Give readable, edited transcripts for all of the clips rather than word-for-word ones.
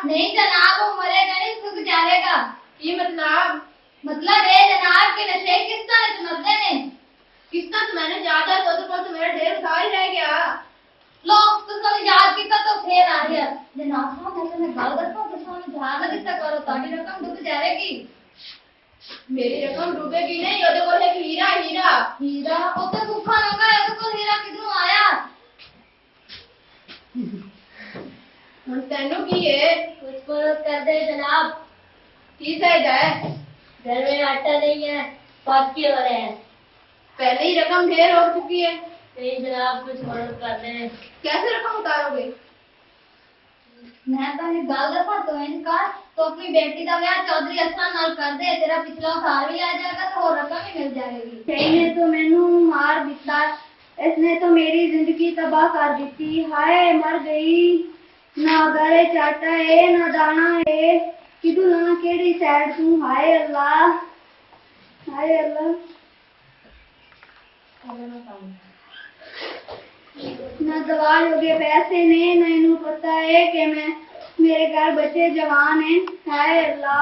नहीं जनाब, वो मरेगा नहीं, सूख जाएगा। ये मतलब है जनाब के नशे किस्ता ने तो मरने ने। किस्ता तो मैंने ज्यादा तो मेरा ढेर उधार ही रह गया। लो तो सब याद किया तो फिर आ गया जनाब साहब, ऐसे में गाल करता हूँ तो सामने ध्यान लगे तक करो ताकि रकम डूब जाएगी। मेरी रकम डूबेगी नहीं, ਉਹਦੇ ਕੋਲ एक हीरा हीरा ਉਹ ਤਾਂ ਭੁੱਖਾ ਨੰਗਾ ਹੈ, ਉਹਦੇ ਕੋਲ ਹੀਰਾ ਕਿੱਥੋਂ ਆਇਆ? ਹੁਣ ਤੈਨੂੰ ਕੀ ਹੈ? कुछ मदद कर दे जनाब, ਕੀ ਚਾਹੀਦਾ ਹੈ? घर में आटा नहीं है, बाकी हो रहे हैं। पहले ही रकम ढेर हो चुकी है। नहीं जनाब, कुछ मदद कर दे। कैसे रकम उतारोगे? मैं तो गाल दफा तो इनका तो अपनी बेटी का ब्याह चौधरी असलम नाल कर दे, तेरा पिछला उधार भी आ जाएगा तो और रकम भी मिल जाएगी। इसने तो मैनू मार दिता, इसने तो मेरी जिंदगी तबाह कर दी। हाय मर गई, ना गले चाटा है ना दाना है, किदू ना केड़ी साइड तू। हाय अल्लाह, हाय अल्लाह। ना दवा जोगे पैसे ने, ना इनू पता है कि मैं मेरे घर बच्चे जवान हैं। हाय अल्लाह।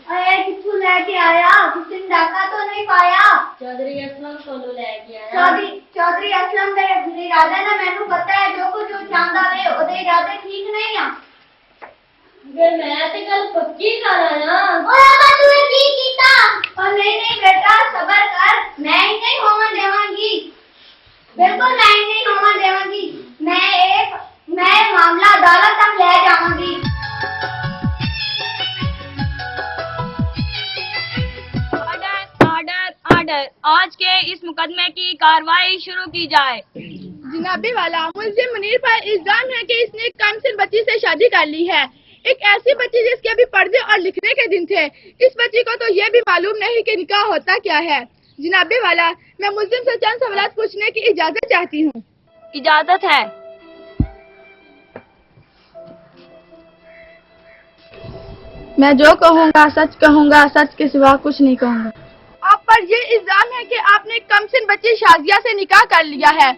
अरे किथू लेके आया? किसी ने डाका तो नहीं पाया? चौधरी असलम को लेके आया। चौधरी असलम दे इरादे ना मैनू पता है, जो कुछ चाहता है ओदे इरादे ठीक नहीं आ। मैं तो कल पक्की कर आया। तूने की कीता? नहीं बेटा सबर कर, मैं ही नहीं होने देवांगी, बिल्कुल मैं ही नहीं होने देवांगी। मैं मामला अदालत तक ले जाऊंगी। ऑर्डर, आज के इस मुकदमे की कार्रवाई शुरू की जाए। जनाबे वाला, मुल्जिम मुनीर पर इल्जाम है कि इसने एक कामसिन बच्ची से शादी कर ली है, एक ऐसी बच्ची जिसके अभी पढ़ने और लिखने के दिन थे। इस बच्ची को तो ये भी मालूम नहीं कि निकाह होता क्या है। जनाबे वाला, मैं मुल्जिम से चंद सवाल पूछने की इजाजत चाहती हूँ। इजाजत है। मैं जो कहूँगा सच के सिवा कुछ नहीं कहूँगा। आप पर ये इल्जाम है कि आपने कमसिन बच्ची शाजिया से निकाह कर लिया है,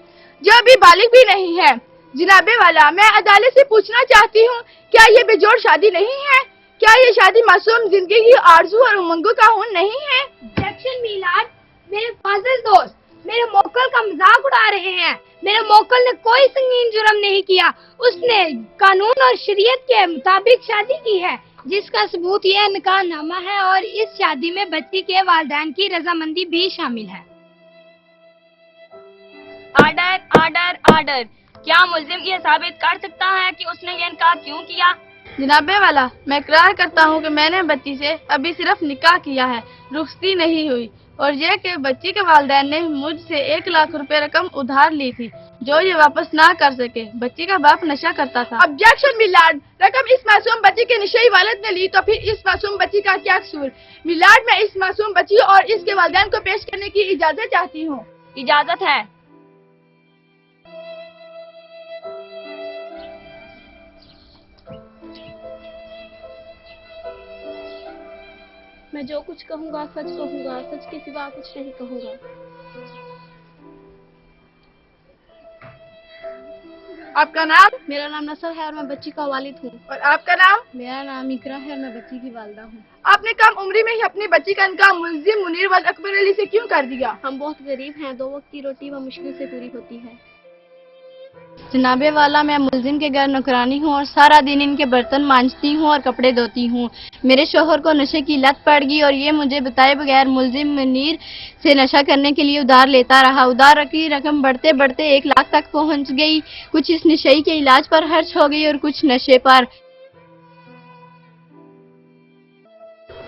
जो अभी बालिग भी नहीं है। जनाबे वाला, मैं अदालत से पूछना चाहती हूँ, क्या ये बेजोड़ शादी नहीं है? क्या ये शादी मासूम जिंदगी की आरज़ू और उमंगों का खून नहीं है? ऑब्जेक्शन मीलाद, मेरे फाजिल दोस्त मेरे मोकल का मजाक उड़ा रहे हैं। मेरे मोकल ने कोई संगीन जुर्म नहीं किया, उसने कानून और शरीयत के मुताबिक शादी की है, जिसका सबूत यह निकाहनामा है, और इस शादी में बच्ची के वालिदैन की रजामंदी भी शामिल है। ऑर्डर, क्या मुल्जिम ये साबित कर सकता है कि उसने ये इनकार क्यों किया? जनाबे वाला, मैं इकरार करता हूँ कि मैंने बच्ची से अभी सिर्फ निकाह किया है, रुखसती नहीं हुई, और ये कि बच्ची के वालिदैन ने मुझसे 1 लाख रुपए रकम उधार ली थी, जो ये वापस ना कर सके। बच्ची का बाप नशा करता था। ऑब्जेक्शन मिलाड, रकम इस मासूम बच्ची के नशेई वालिद ने ली तो फिर इस मासूम बच्ची का क्या कसूर? मिलाड, मैं इस मासूम बच्ची और इसके वालिदैन को पेश करने की इजाजत चाहती हूँ। इजाजत है। मैं जो कुछ कहूँगा सच के सिवा कुछ नहीं कहूँगा। आपका नाम? मेरा नाम नसर है और मैं बच्ची का वालिद हूँ। और आपका नाम? मेरा नाम इकरा है और मैं बच्ची की वालिदा हूँ। आपने कम उम्री में ही अपनी बच्ची का इनका मुल्जिम मुनीर वल अकबर अली से क्यों कर दिया? हम बहुत गरीब हैं, 2 वक्त की रोटी व मुश्किल से पूरी होती है। जनाबे वाला, मैं मुल्जिम के घर नौकरानी हूँ और सारा दिन इनके बर्तन मांजती हूँ और कपड़े धोती हूँ। मेरे शोहर को नशे की लत पड़ गई और ये मुझे बताए बगैर मुल्जिम मुनीर से नशा करने के लिए उधार लेता रहा। उधार की रकम बढ़ते बढ़ते 1 लाख तक पहुँच गई। कुछ इस नशे के इलाज पर खर्च हो गई और कुछ नशे पर।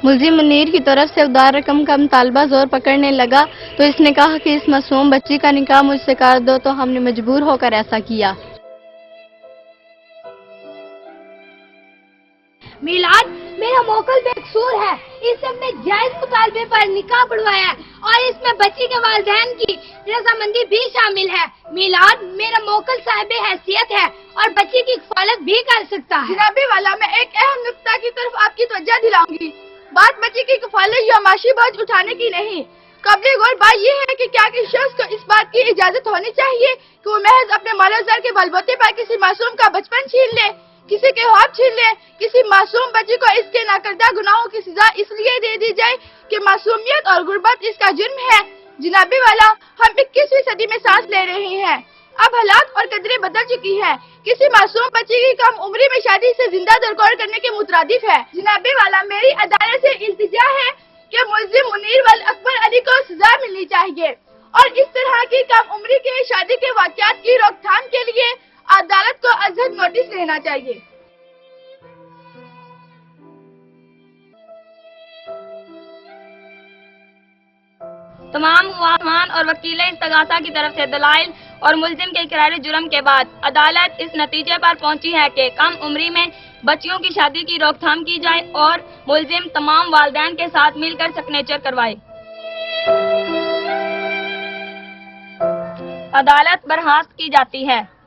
मुल्जिम मुनीर की तरफ से उधार रकम का मुतालबा जोर पकड़ने लगा तो इसने कहा कि इस मासूम बच्ची का निकाह मुझसे कर दो, तो हमने मजबूर होकर ऐसा किया। मिलाद, मेरा मोकल बेकसूर है, इससे अपने जायज मुतालबे पर निकाह बढ़वाया है और इसमें बच्ची के वालिदैन की रजामंदी भी शामिल है। मिलाद, मेरा मोकल साहिब हैसियत है और बच्ची की हिफाजत भी कर सकता है। जनाबे वाला, मैं एक अहम नुक्ता की तरफ आपकी तवज्जो दिलाऊंगी। बात बच्ची की कफालत या माशी बोझ उठाने की नहीं, काबिल गौर बात ये है कि क्या किसी शख्स को इस बात की इजाजत होनी चाहिए कि वो महज अपने मालोज़र के बलबूते पर किसी मासूम का बचपन छीन ले, किसी के ख्वाब छीन ले, किसी मासूम बच्चे को इसके नाकर्दा गुनाहों की सजा इसलिए दे दी जाए कि मासूमियत और गुर्बत इसका जुर्म है। जनाबे वाला, हम 21वीं सदी में सांस ले रहे हैं। अब हालात और कदरें बदल चुकी हैं। किसी मासूम बच्चे की कम उम्री में शादी से जिंदा दरगोर करने के मुतरादिफ है। जनाबे वाला, मेरी अदालत से इल्तिजा है कि मुल्जिम मुनीर वल अकबर अली को सजा मिलनी चाहिए और इस तरह की कम उम्री के शादी के वाक़यात की रोकथाम के लिए अदालत को अजहद नोटिस लेना चाहिए। तमाम मुआहमान और वकील इस्तगासा की तरफ से दलाइल और मुल्जिम के इकरार जुर्म के बाद अदालत इस नतीजे पर पहुंची है कि कम उम्री में बच्चियों की शादी की रोकथाम की जाए और मुल्जिम तमाम वालिदैन के साथ मिलकर सिग्नेचर करवाए। अदालत बर्खास्त की जाती है।